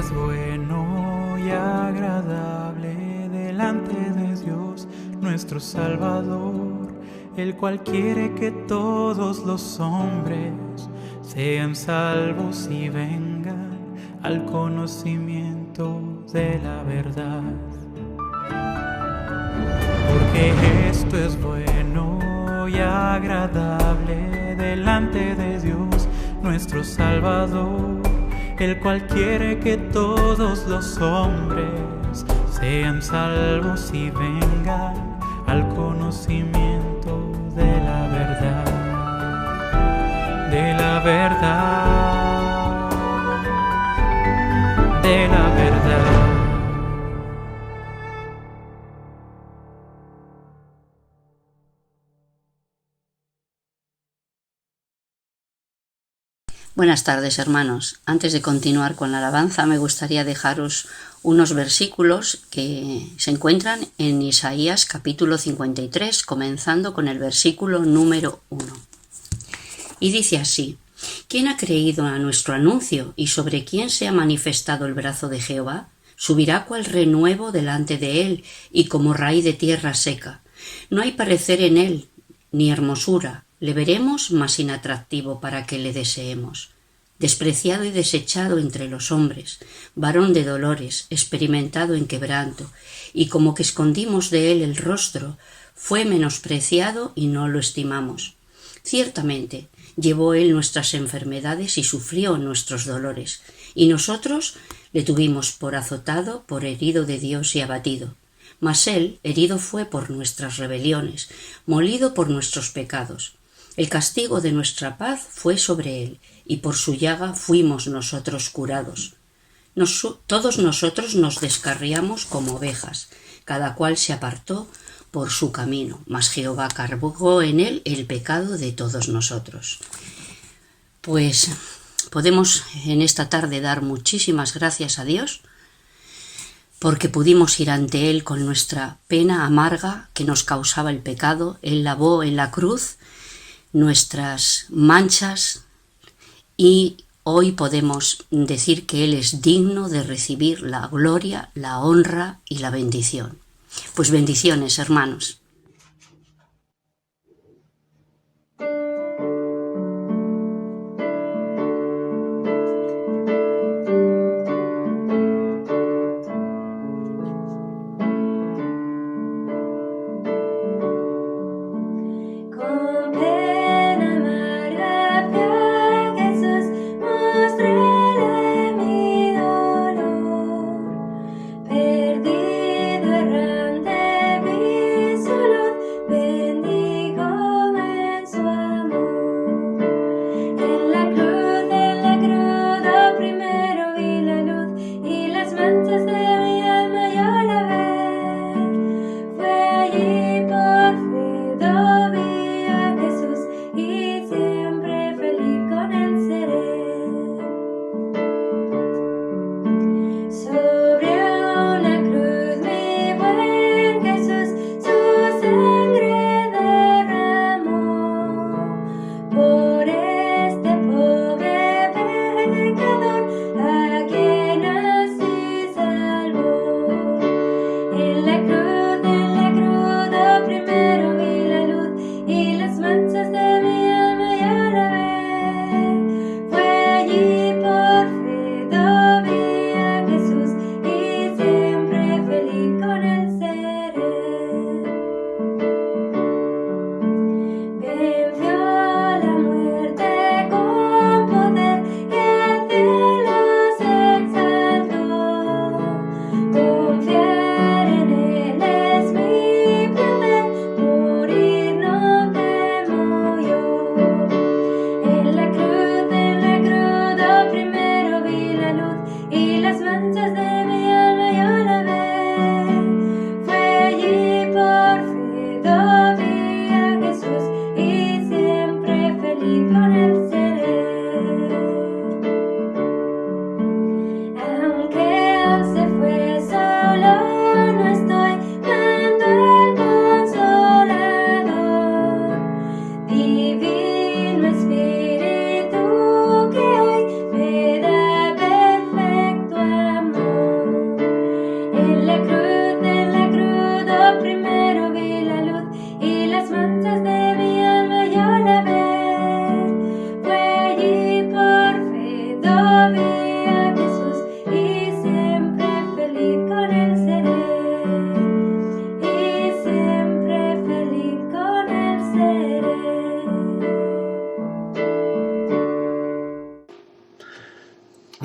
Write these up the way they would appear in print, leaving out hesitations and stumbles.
es bueno y agradable delante de Dios nuestro Salvador, el cual quiere que todos los hombres sean salvos y vengan al conocimiento de la verdad. Porque esto es bueno y agradable delante de Dios nuestro Salvador, el cual quiere que todos los hombres sean salvos y vengan al conocimiento de la verdad. De la verdad. De la verdad. Buenas tardes, hermanos. Antes de continuar con la alabanza, me gustaría dejaros unos versículos que se encuentran en Isaías capítulo 53, comenzando con el versículo número 1. Y dice así: ¿Quién ha creído a nuestro anuncio y sobre quién se ha manifestado el brazo de Jehová? Subirá cual renuevo delante de él y como raíz de tierra seca. No hay parecer en él, ni hermosura. Le veremos, mas inatractivo para que le deseemos. Despreciado y desechado entre los hombres, varón de dolores, experimentado en quebranto, y como que escondimos de él el rostro, fue menospreciado y no lo estimamos. Ciertamente, llevó él nuestras enfermedades y sufrió nuestros dolores, y nosotros le tuvimos por azotado, por herido de Dios y abatido. Mas él herido fue por nuestras rebeliones, molido por nuestros pecados. El castigo de nuestra paz fue sobre él, y por su llaga fuimos nosotros curados. Todos nosotros nos descarriamos como ovejas, cada cual se apartó por su camino, mas Jehová cargó en él el pecado de todos nosotros. Pues podemos en esta tarde dar muchísimas gracias a Dios, porque pudimos ir ante él con nuestra pena amarga que nos causaba el pecado. Él lavó en la cruz nuestras manchas y hoy podemos decir que él es digno de recibir la gloria, la honra y la bendición. Pues bendiciones, hermanos. Perdido errante vi su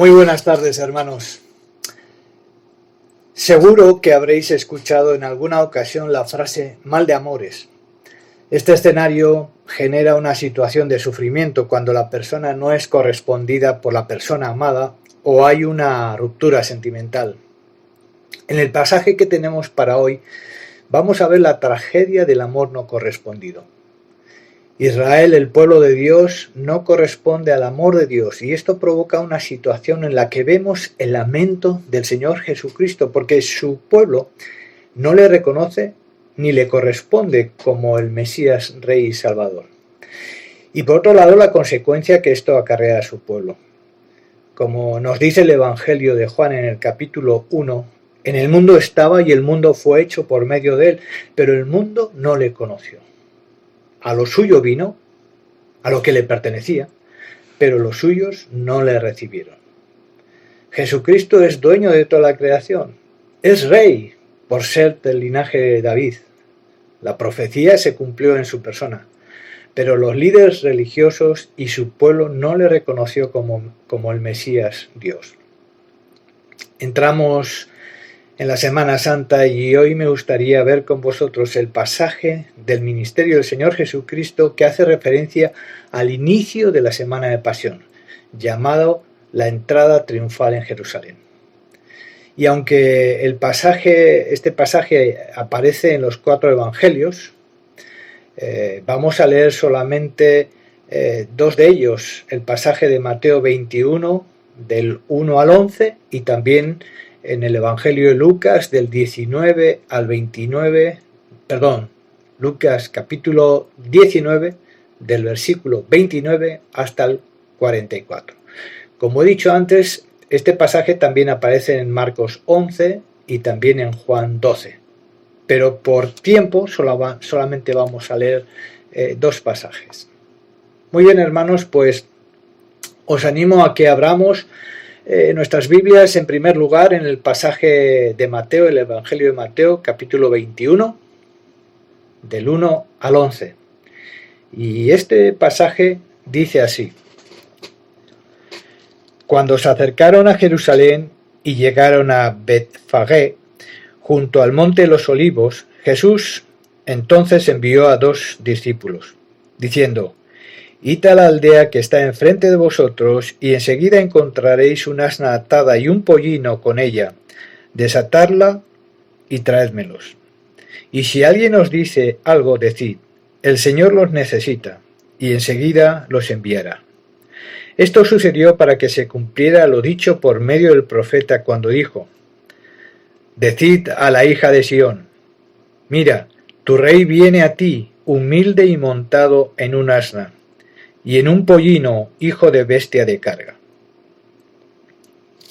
Muy buenas tardes, hermanos. Seguro que habréis escuchado en alguna ocasión la frase mal de amores. Este escenario genera una situación de sufrimiento cuando la persona no es correspondida por la persona amada o hay una ruptura sentimental. En el pasaje que tenemos para hoy vamos a ver la tragedia del amor no correspondido. Israel, el pueblo de Dios, no corresponde al amor de Dios y esto provoca una situación en la que vemos el lamento del Señor Jesucristo porque su pueblo no le reconoce ni le corresponde como el Mesías, Rey y Salvador. Y por otro lado, la consecuencia que esto acarrea a su pueblo. Como nos dice el Evangelio de Juan en el capítulo 1, en el mundo estaba y el mundo fue hecho por medio de él, pero el mundo no le conoció. A lo suyo vino, a lo que le pertenecía, pero los suyos no le recibieron. Jesucristo es dueño de toda la creación, es rey por ser del linaje de David. La profecía se cumplió en su persona, pero los líderes religiosos y su pueblo no le reconoció como el Mesías Dios. Entramos en la Semana Santa y hoy me gustaría ver con vosotros el pasaje del ministerio del Señor Jesucristo que hace referencia al inicio de la Semana de Pasión, llamado la entrada triunfal en Jerusalén. Y aunque este pasaje aparece en los 4 evangelios, vamos a leer solamente 2 de ellos, el pasaje de Mateo 21, del 1 al 11, y también en el Evangelio de Lucas del 19 al 29, Lucas capítulo 19 del versículo 29 hasta el 44. Como he dicho antes, este pasaje también aparece en Marcos 11 y también en Juan 12, pero por tiempo solamente vamos a leer 2 pasajes. Muy bien, hermanos, pues os animo a que abramos nuestras Biblias en primer lugar en el pasaje de Mateo, el Evangelio de Mateo, capítulo 21, del 1 al 11. Y este pasaje dice así: Cuando se acercaron a Jerusalén y llegaron a Betfagé, junto al monte de los Olivos, Jesús entonces envió a 2 discípulos, diciendo: Id a la aldea que está enfrente de vosotros, y enseguida encontraréis una asna atada y un pollino con ella. Desatadla y traédmelos. Y si alguien os dice algo, decid: el Señor los necesita, y enseguida los enviará. Esto sucedió para que se cumpliera lo dicho por medio del profeta cuando dijo: Decid a la hija de Sión: mira, tu rey viene a ti, humilde y montado en un asna, y en un pollino, hijo de bestia de carga.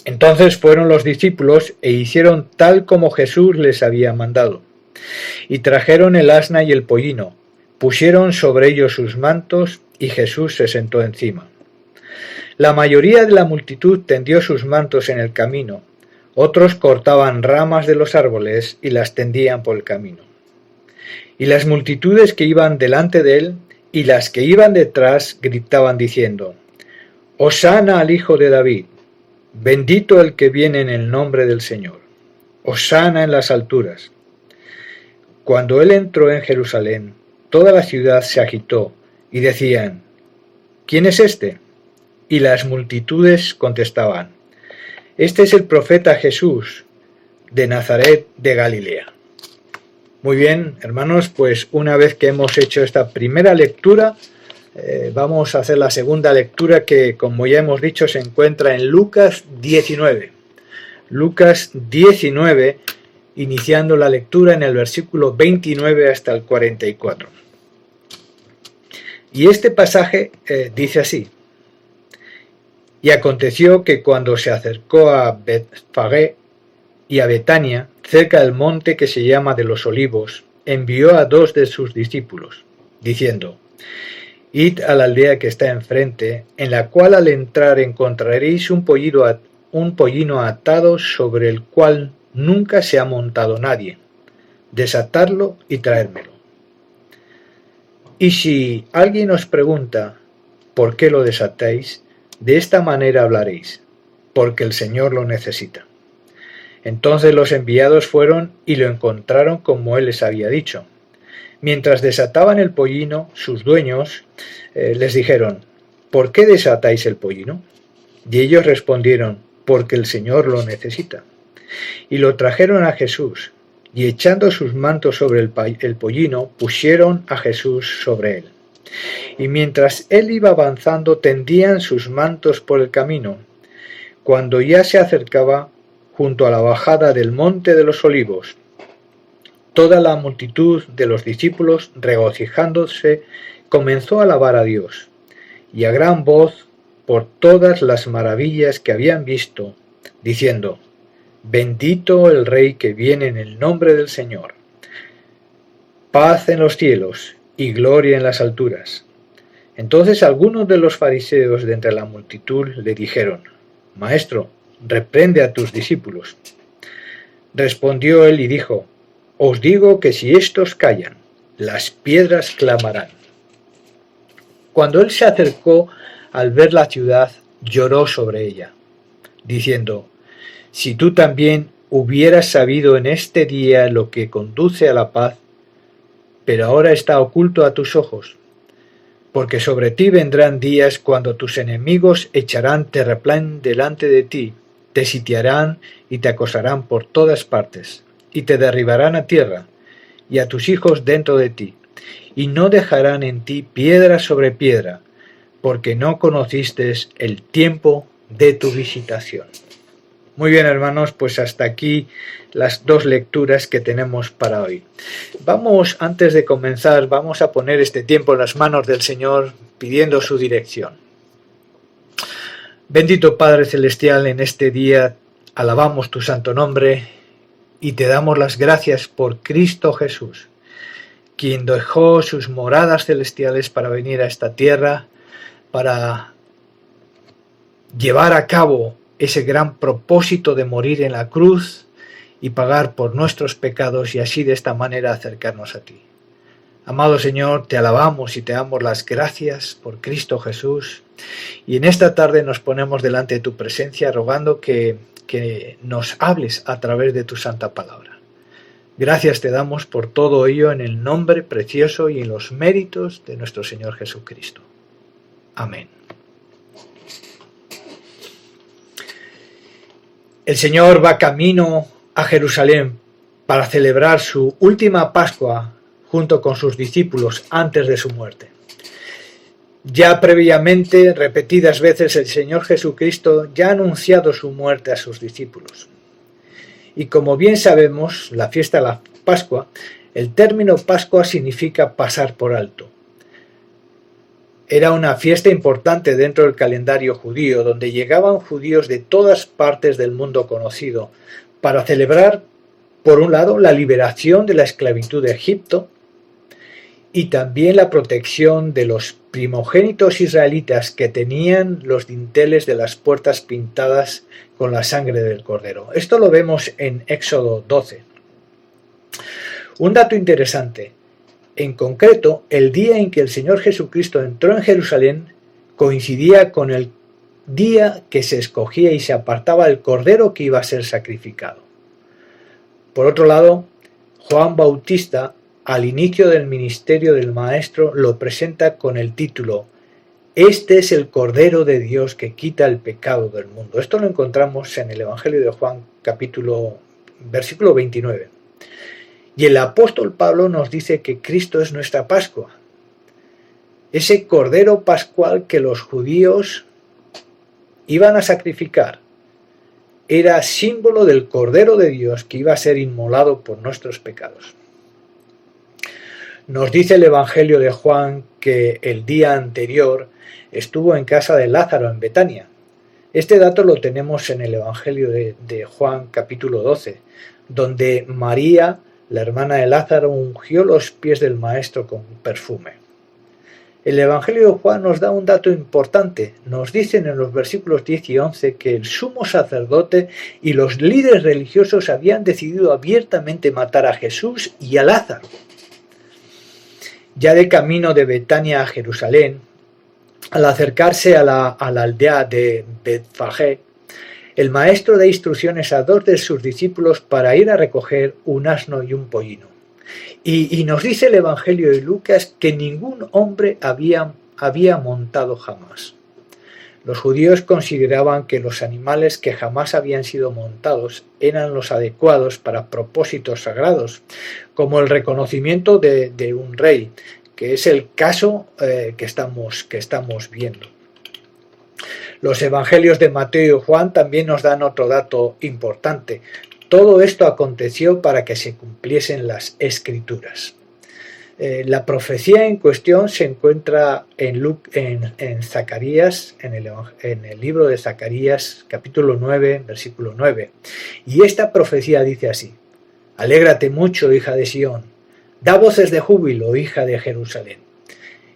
Entonces fueron los discípulos e hicieron tal como Jesús les había mandado. Y trajeron el asna y el pollino, pusieron sobre ellos sus mantos, y Jesús se sentó encima. La mayoría de la multitud tendió sus mantos en el camino, otros cortaban ramas de los árboles y las tendían por el camino. Y las multitudes que iban delante de él y las que iban detrás gritaban diciendo: Hosana al Hijo de David, bendito el que viene en el nombre del Señor, Hosana en las alturas. Cuando él entró en Jerusalén, toda la ciudad se agitó y decían: ¿quién es este? Y las multitudes contestaban: este es el profeta Jesús de Nazaret de Galilea. Muy bien, hermanos, pues una vez que hemos hecho esta primera lectura, vamos a hacer la segunda lectura que, como ya hemos dicho, se encuentra en Lucas 19. Lucas 19, iniciando la lectura en el versículo 29 hasta el 44. Y este pasaje dice así: Y aconteció que cuando se acercó a Betfagé y a Betania, cerca del monte que se llama de los Olivos, envió a 2 de sus discípulos, diciendo: Id a la aldea que está enfrente, en la cual al entrar encontraréis un pollino atado sobre el cual nunca se ha montado nadie. Desatadlo y traédmelo. Y si alguien os pregunta: ¿por qué lo desatáis? De esta manera hablaréis: porque el Señor lo necesita. Entonces los enviados fueron y lo encontraron como él les había dicho. Mientras desataban el pollino, sus dueños les dijeron: ¿por qué desatáis el pollino? Y ellos respondieron: porque el Señor lo necesita. Y lo trajeron a Jesús, y echando sus mantos sobre el pollino, pusieron a Jesús sobre él. Y mientras él iba avanzando, tendían sus mantos por el camino. Cuando ya se acercaba junto a la bajada del monte de los Olivos, toda la multitud de los discípulos, regocijándose, comenzó a alabar a Dios, y a gran voz por todas las maravillas que habían visto, diciendo: bendito el Rey que viene en el nombre del Señor. Paz en los cielos y gloria en las alturas. Entonces algunos de los fariseos de entre la multitud le dijeron: Maestro, reprende a tus discípulos. Respondió él y dijo: os digo que si éstos callan, las piedras clamarán. Cuando él se acercó al ver la ciudad, lloró sobre ella, diciendo: si tú también hubieras sabido en este día lo que conduce a la paz, pero ahora está oculto a tus ojos, porque sobre ti vendrán días cuando tus enemigos echarán terraplén delante de ti, te sitiarán y te acosarán por todas partes, y te derribarán a tierra, y a tus hijos dentro de ti, y no dejarán en ti piedra sobre piedra, porque no conociste el tiempo de tu visitación. Muy bien, hermanos, pues hasta aquí las dos lecturas que tenemos para hoy. Antes de comenzar, vamos a poner este tiempo en las manos del Señor, pidiendo su dirección. Bendito Padre Celestial, en este día alabamos tu santo nombre y te damos las gracias por Cristo Jesús, quien dejó sus moradas celestiales para venir a esta tierra, para llevar a cabo ese gran propósito de morir en la cruz y pagar por nuestros pecados y así de esta manera acercarnos a ti. Amado Señor, te alabamos y te damos las gracias por Cristo Jesús, y en esta tarde nos ponemos delante de tu presencia rogando que nos hables a través de tu santa palabra. Gracias te damos por todo ello en el nombre precioso y en los méritos de nuestro Señor Jesucristo. Amén. El Señor va camino a Jerusalén para celebrar su última Pascua junto con sus discípulos antes de su muerte. Ya previamente, repetidas veces, el Señor Jesucristo ya ha anunciado su muerte a sus discípulos. Y como bien sabemos, la fiesta de la Pascua, el término Pascua significa pasar por alto. Era una fiesta importante dentro del calendario judío, donde llegaban judíos de todas partes del mundo conocido para celebrar, por un lado, la liberación de la esclavitud de Egipto y también la protección de los primogénitos israelitas que tenían los dinteles de las puertas pintadas con la sangre del Cordero. Esto lo vemos en Éxodo 12. Un dato interesante. En concreto, el día en que el Señor Jesucristo entró en Jerusalén coincidía con el día que se escogía y se apartaba el cordero que iba a ser sacrificado. Por otro lado, Juan Bautista, al inicio del ministerio del Maestro, lo presenta con el título: Este es el Cordero de Dios que quita el pecado del mundo. Esto lo encontramos en el Evangelio de Juan, versículo 29. Y el apóstol Pablo nos dice que Cristo es nuestra Pascua. Ese cordero pascual que los judíos iban a sacrificar era símbolo del Cordero de Dios que iba a ser inmolado por nuestros pecados. Nos dice el Evangelio de Juan que el día anterior estuvo en casa de Lázaro en Betania. Este dato lo tenemos en el Evangelio de Juan capítulo 12, donde María, la hermana de Lázaro, ungió los pies del Maestro con perfume. El Evangelio de Juan nos da un dato importante. Nos dicen en los versículos 10 y 11 que el sumo sacerdote y los líderes religiosos habían decidido abiertamente matar a Jesús y a Lázaro. Ya de camino de Betania a Jerusalén, al acercarse a la aldea de Betfagé, el maestro da instrucciones a dos de sus discípulos para ir a recoger un asno y un pollino. Y nos dice el Evangelio de Lucas que ningún hombre había montado jamás. Los judíos consideraban que los animales que jamás habían sido montados eran los adecuados para propósitos sagrados, como el reconocimiento de un rey, que es el caso que estamos viendo. Los evangelios de Mateo y Juan también nos dan otro dato importante. Todo esto aconteció para que se cumpliesen las Escrituras. La profecía en cuestión se encuentra en Zacarías, en el libro de Zacarías, capítulo 9, versículo 9. Y esta profecía dice así: Alégrate mucho, hija de Sión, da voces de júbilo, hija de Jerusalén.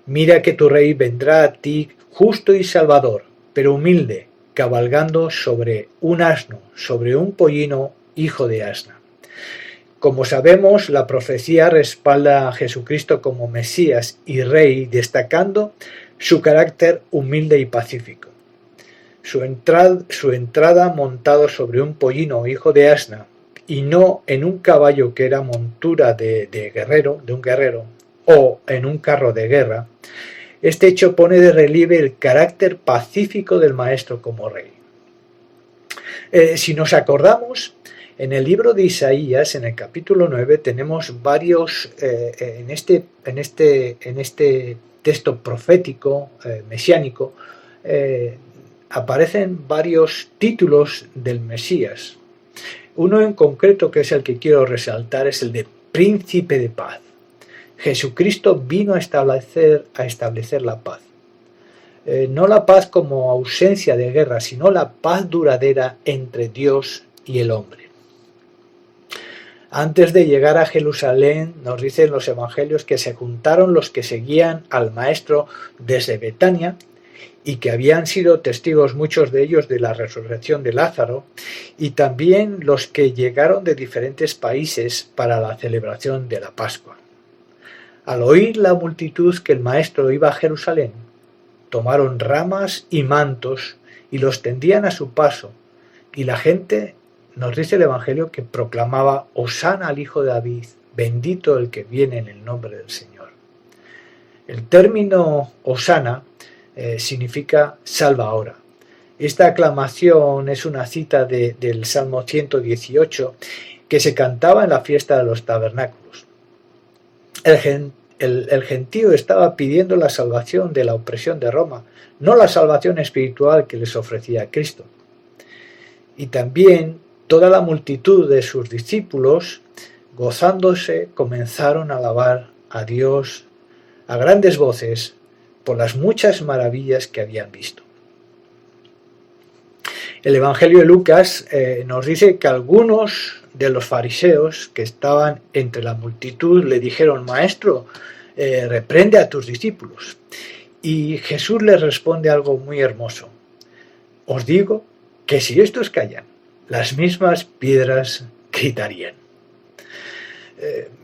Mira que tu rey vendrá a ti justo y salvador, pero humilde, cabalgando sobre un asno, sobre un pollino, hijo de asna. Como sabemos, la profecía respalda a Jesucristo como Mesías y Rey, destacando su carácter humilde y pacífico. Su entrada montado sobre un pollino hijo de asna, y no en un caballo que era montura de un guerrero, o en un carro de guerra, este hecho pone de relieve el carácter pacífico del Maestro como Rey. Si nos acordamos, en el libro de Isaías, en el capítulo 9, tenemos varios, en este texto profético, mesiánico, aparecen varios títulos del Mesías. Uno en concreto, que es el que quiero resaltar, es el de Príncipe de Paz. Jesucristo vino a establecer la paz. No la paz como ausencia de guerra, sino la paz duradera entre Dios y el hombre. Antes de llegar a Jerusalén, nos dicen los evangelios que se juntaron los que seguían al Maestro desde Betania y que habían sido testigos muchos de ellos de la resurrección de Lázaro, y también los que llegaron de diferentes países para la celebración de la Pascua. Al oír la multitud que el Maestro iba a Jerusalén, tomaron ramas y mantos y los tendían a su paso, y la gente, nos dice el Evangelio, que proclamaba: Hosana al Hijo de David, bendito el que viene en el nombre del Señor. El término Hosana significa salva ahora. Esta aclamación es una cita del Salmo 118 que se cantaba en la fiesta de los tabernáculos. El gentío estaba pidiendo la salvación de la opresión de Roma, no la salvación espiritual que les ofrecía Cristo. Y también toda la multitud de sus discípulos, gozándose, comenzaron a alabar a Dios a grandes voces por las muchas maravillas que habían visto. El Evangelio de Lucas nos dice que algunos de los fariseos que estaban entre la multitud le dijeron: Maestro, reprende a tus discípulos. Y Jesús les responde algo muy hermoso: Os digo que si estos callan, las mismas piedras gritarían.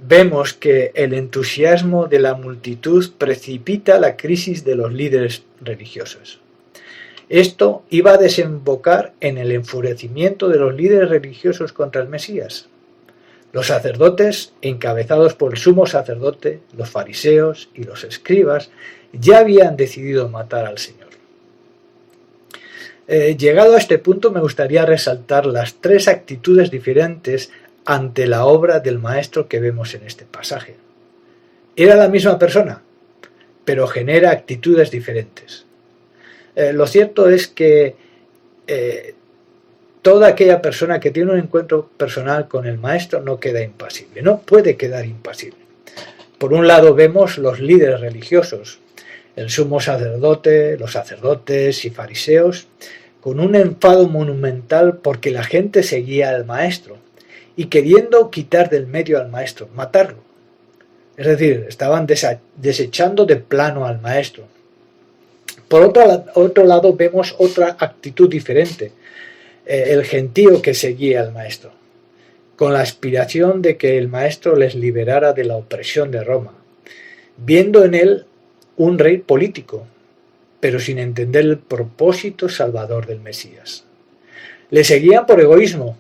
Vemos que el entusiasmo de la multitud precipita la crisis de los líderes religiosos. Esto iba a desembocar en el enfurecimiento de los líderes religiosos contra el Mesías. Los sacerdotes, encabezados por el sumo sacerdote, los fariseos y los escribas, ya habían decidido matar al Señor. Llegado a este punto, me gustaría resaltar las tres actitudes diferentes ante la obra del Maestro que vemos en este pasaje. Era la misma persona, pero genera actitudes diferentes. Lo cierto es que toda aquella persona que tiene un encuentro personal con el Maestro no queda impasible, no puede quedar impasible. Por un lado vemos los líderes religiosos, el sumo sacerdote, los sacerdotes y fariseos, con un enfado monumental porque la gente seguía al Maestro y queriendo quitar del medio al Maestro, matarlo. Es decir, estaban desechando de plano al Maestro. Por otro lado vemos otra actitud diferente, el gentío que seguía al Maestro, con la aspiración de que el Maestro les liberara de la opresión de Roma, viendo en él un rey político, pero sin entender el propósito salvador del Mesías. Le seguían por egoísmo,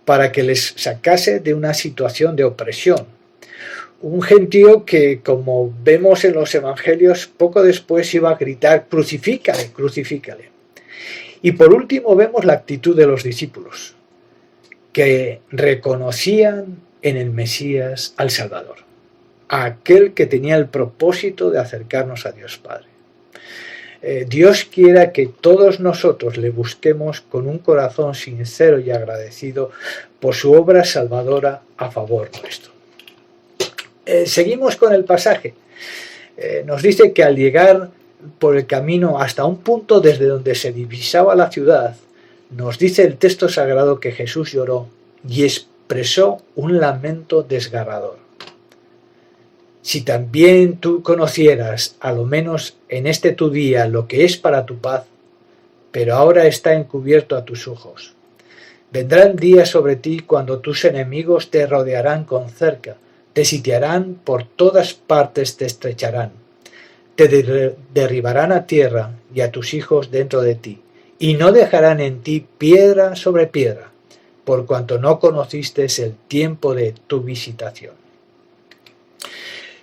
para que les sacase de una situación de opresión. Un gentío que, como vemos en los evangelios, poco después iba a gritar: crucifícale, crucifícale. Y por último vemos la actitud de los discípulos, que reconocían en el Mesías al Salvador, a aquel que tenía el propósito de acercarnos a Dios Padre. Dios quiera que todos nosotros le busquemos con un corazón sincero y agradecido por su obra salvadora a favor nuestro. Seguimos con el pasaje. Nos dice que al llegar por el camino hasta un punto desde donde se divisaba la ciudad, nos dice el texto sagrado que Jesús lloró y expresó un lamento desgarrador. Si también tú conocieras, a lo menos en este tu día, lo que es para tu paz, pero ahora está encubierto a tus ojos. Vendrán días sobre ti cuando tus enemigos te rodearán con cerca, te sitiarán por todas partes, te estrecharán, te derribarán a tierra y a tus hijos dentro de ti, y no dejarán en ti piedra sobre piedra, por cuanto no conociste el tiempo de tu visitación.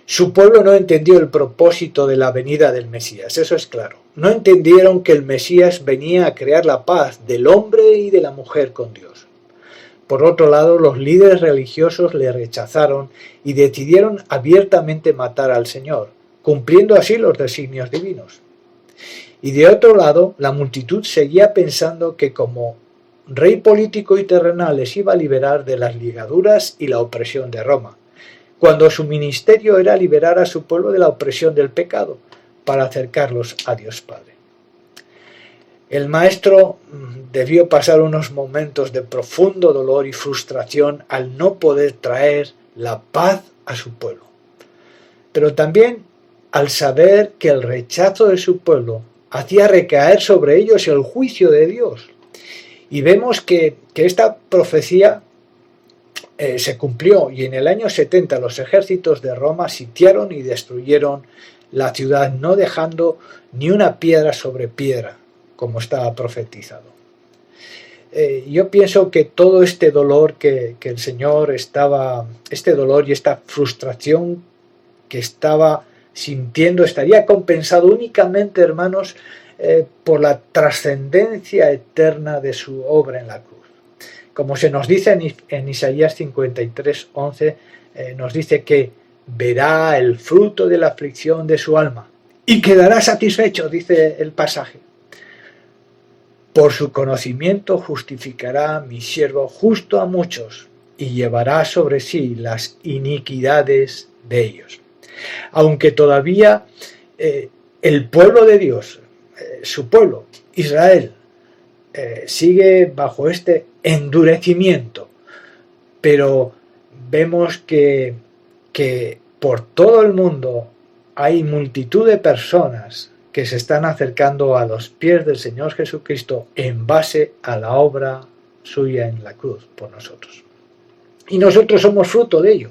Su pueblo no entendió el propósito de la venida del Mesías, eso es claro. No entendieron que el Mesías venía a crear la paz del hombre y de la mujer con Dios. Por otro lado, los líderes religiosos le rechazaron y decidieron abiertamente matar al Señor, cumpliendo así los designios divinos. Y de otro lado, la multitud seguía pensando que como rey político y terrenal les iba a liberar de las ligaduras y la opresión de Roma, cuando su ministerio era liberar a su pueblo de la opresión del pecado, para acercarlos a Dios Padre. El maestro debió pasar unos momentos de profundo dolor y frustración al no poder traer la paz a su pueblo, pero también al saber que el rechazo de su pueblo hacía recaer sobre ellos el juicio de Dios. Y vemos que esta profecía se cumplió, y en el año 70 los ejércitos de Roma sitiaron y destruyeron la ciudad, no dejando ni una piedra sobre piedra, como estaba profetizado. Yo pienso que todo este dolor que el Señor estaba, este dolor y esta frustración que estaba sintiendo, estaría compensado únicamente, hermanos, por la trascendencia eterna de su obra en la cruz. Como se nos dice en Isaías 53:11, nos dice que verá el fruto de la aflicción de su alma y quedará satisfecho, dice el pasaje. Por su conocimiento justificará mi siervo justo a muchos y llevará sobre sí las iniquidades de ellos. Aunque todavía el pueblo de Dios, su pueblo, Israel, sigue bajo este endurecimiento, pero vemos que por todo el mundo hay multitud de personas que se están acercando a los pies del Señor Jesucristo en base a la obra suya en la cruz por nosotros. Y nosotros somos fruto de ello.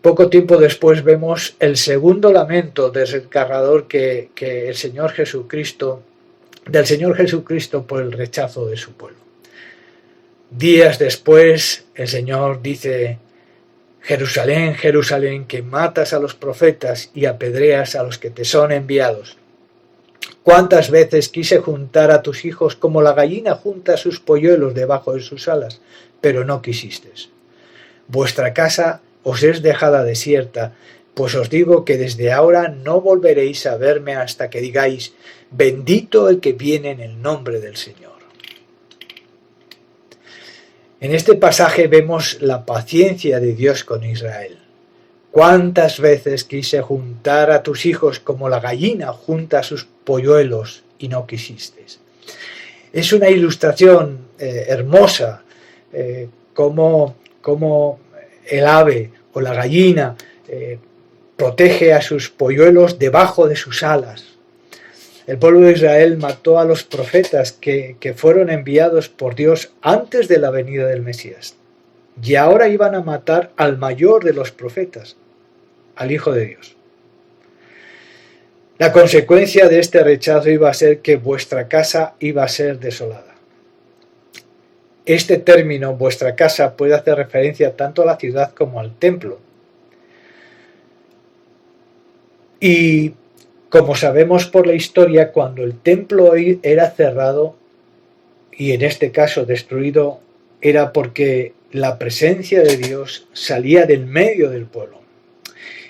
Poco tiempo después vemos el segundo lamento desgarrador que del Señor Jesucristo por el rechazo de su pueblo. Días después el Señor dice: Jerusalén, Jerusalén, que matas a los profetas y apedreas a los que te son enviados. ¿Cuántas veces quise juntar a tus hijos como la gallina junta sus polluelos debajo de sus alas, pero no quisistes? Vuestra casa os es dejada desierta, pues os digo que desde ahora no volveréis a verme hasta que digáis: bendito el que viene en el nombre del Señor. En este pasaje vemos la paciencia de Dios con Israel. ¿Cuántas veces quise juntar a tus hijos como la gallina junta sus polluelos y no quisisteis? Es una ilustración hermosa, como el ave o la gallina protege a sus polluelos debajo de sus alas. El pueblo de Israel mató a los profetas que fueron enviados por Dios antes de la venida del Mesías. Y ahora iban a matar al mayor de los profetas, al Hijo de Dios. La consecuencia de este rechazo iba a ser que vuestra casa iba a ser desolada. Este término, vuestra casa, puede hacer referencia tanto a la ciudad como al templo. Y como sabemos por la historia, cuando el templo era cerrado, y en este caso destruido, era porque la presencia de Dios salía del medio del pueblo.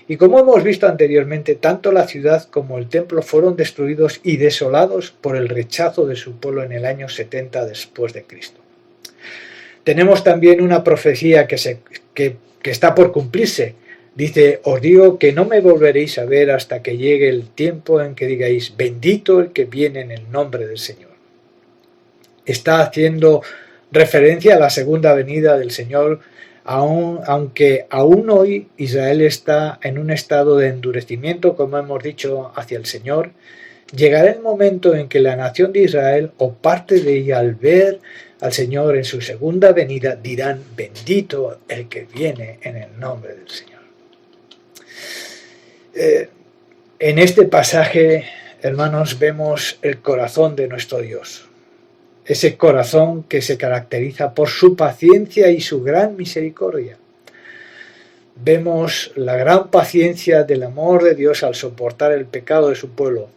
Y como hemos visto anteriormente, tanto la ciudad como el templo fueron destruidos y desolados por el rechazo de su pueblo en el año 70 después de Cristo. Tenemos también una profecía que está por cumplirse. Dice, os digo que no me volveréis a ver hasta que llegue el tiempo en que digáis, bendito el que viene en el nombre del Señor. Está haciendo referencia a la segunda venida del Señor, aunque aún hoy Israel está en un estado de endurecimiento, como hemos dicho, hacia el Señor. Llegará el momento en que la nación de Israel o parte de ella, al ver al Señor en su segunda venida, dirán, bendito el que viene en el nombre del Señor. En este pasaje, hermanos, vemos el corazón de nuestro Dios. Ese corazón que se caracteriza por su paciencia y su gran misericordia. Vemos la gran paciencia del amor de Dios al soportar el pecado de su pueblo.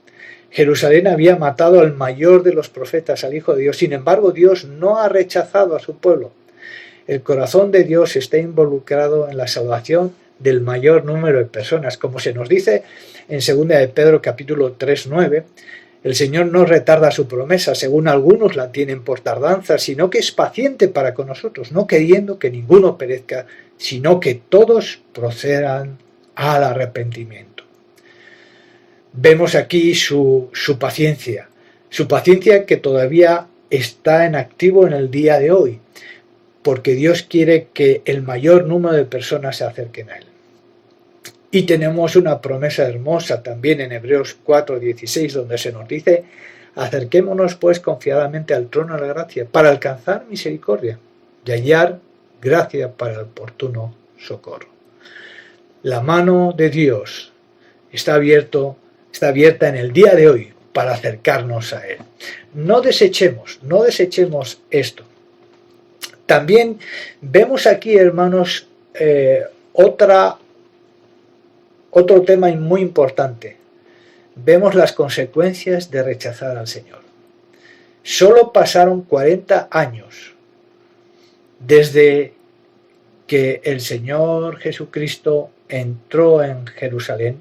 Jerusalén había matado al mayor de los profetas, al Hijo de Dios. Sin embargo, Dios no ha rechazado a su pueblo. El corazón de Dios está involucrado en la salvación del mayor número de personas. Como se nos dice en 2 de Pedro capítulo 3:9, el Señor no retarda su promesa, según algunos la tienen por tardanza, sino que es paciente para con nosotros, no queriendo que ninguno perezca, sino que todos procedan al arrepentimiento. Vemos aquí su paciencia que todavía está en activo en el día de hoy, porque Dios quiere que el mayor número de personas se acerquen a Él. Y tenemos una promesa hermosa también en Hebreos 4:16, donde se nos dice, acerquémonos pues confiadamente al trono de la gracia, para alcanzar misericordia y hallar gracia para el oportuno socorro. La mano de Dios está abierta en el día de hoy para acercarnos a Él. No desechemos esto. También vemos aquí, hermanos, otro tema muy importante. Vemos las consecuencias de rechazar al Señor. Solo pasaron 40 años desde que el Señor Jesucristo entró en Jerusalén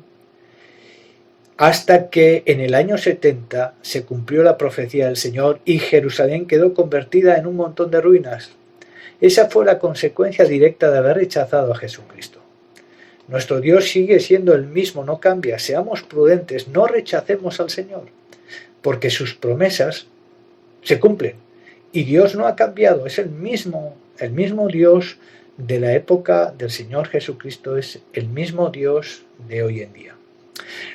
hasta que en el año 70 se cumplió la profecía del Señor y Jerusalén quedó convertida en un montón de ruinas. Esa fue la consecuencia directa de haber rechazado a Jesucristo. Nuestro Dios sigue siendo el mismo, no cambia. Seamos prudentes, no rechacemos al Señor, porque sus promesas se cumplen. Y Dios no ha cambiado, es el mismo Dios de la época del Señor Jesucristo, es el mismo Dios de hoy en día.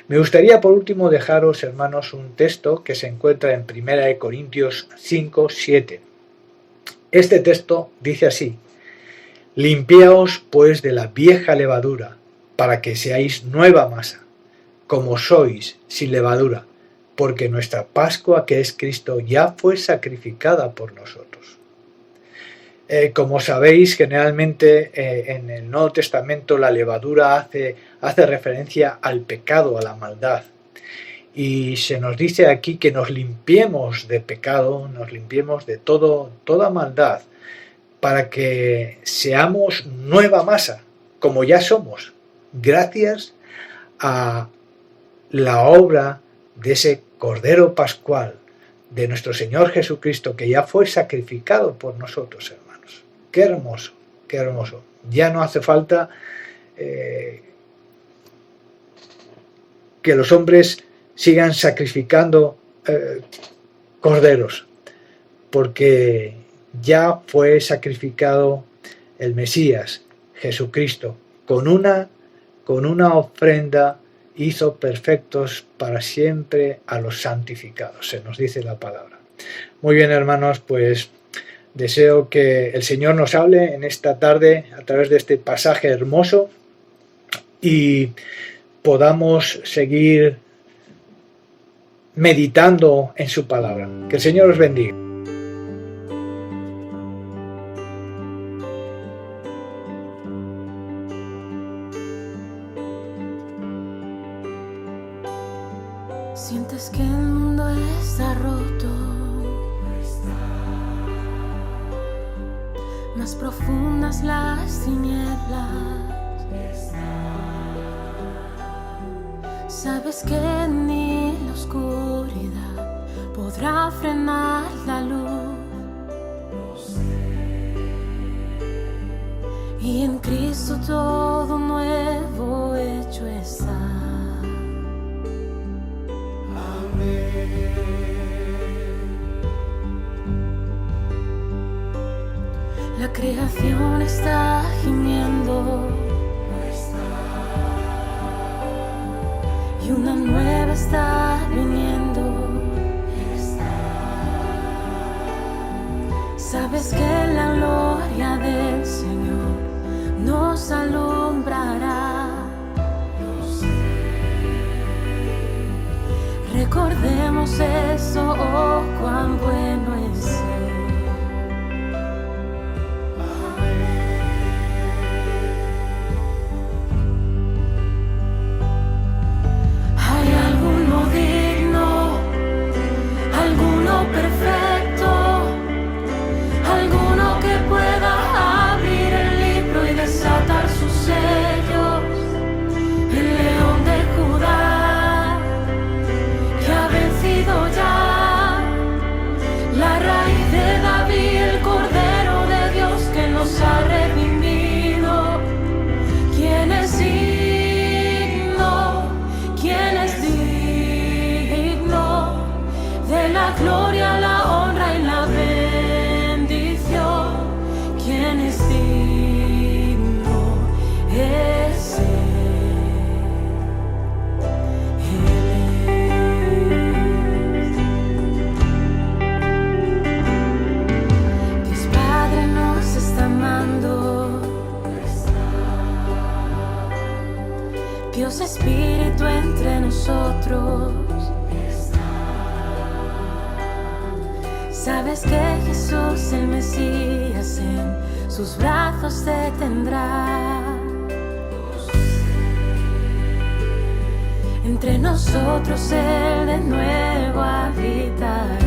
Me gustaría por último dejaros, hermanos, un texto que se encuentra en 1 Corintios 5:7. Este texto dice así: limpiaos pues de la vieja levadura, para que seáis nueva masa, como sois sin levadura, porque nuestra Pascua, que es Cristo, ya fue sacrificada por nosotros. Como sabéis, generalmente en el Nuevo Testamento la levadura hace referencia al pecado, a la maldad. Y se nos dice aquí que nos limpiemos de pecado, nos limpiemos de toda maldad, para que seamos nueva masa, como ya somos, gracias a la obra de ese Cordero Pascual de nuestro Señor Jesucristo, que ya fue sacrificado por nosotros, hermanos. Qué hermoso, qué hermoso. Ya no hace falta que los hombres sigan sacrificando corderos, porque ya fue sacrificado el Mesías, Jesucristo, con una ofrenda hizo perfectos para siempre a los santificados, se nos dice la palabra. Muy bien, hermanos, pues deseo que el Señor nos hable en esta tarde a través de este pasaje hermoso y podamos seguir meditando en su palabra. Que el Señor os bendiga. Sientes que el mundo está roto, más profundas las tinieblas. Sabes que ni la oscuridad podrá frenar la luz. Y en Cristo todo nuevo hecho está. La creación está gimiendo y una nueva está viniendo. Sabes que la gloria del Señor nos alumbrará. Recordemos eso, oh, cuán bueno es Él. ¿Hay alguno digno? ¿Alguno perfecto? ¿Alguno que pueda abrir el libro y desatar sus sellos? El león de Judá, que ha vencido ya, la raíz de David, el Cordero de Dios que nos ha redimido. ¿Quién es digno? ¿Quién es digno de la gloria, la honra y la bendición? ¿Quién es digno? Es Él. Dios Padre nos está amando. Dios Espíritu entre nosotros. Sabes que Jesús el Mesías en sus brazos te tendrá. Entre nosotros Él de nuevo habitará.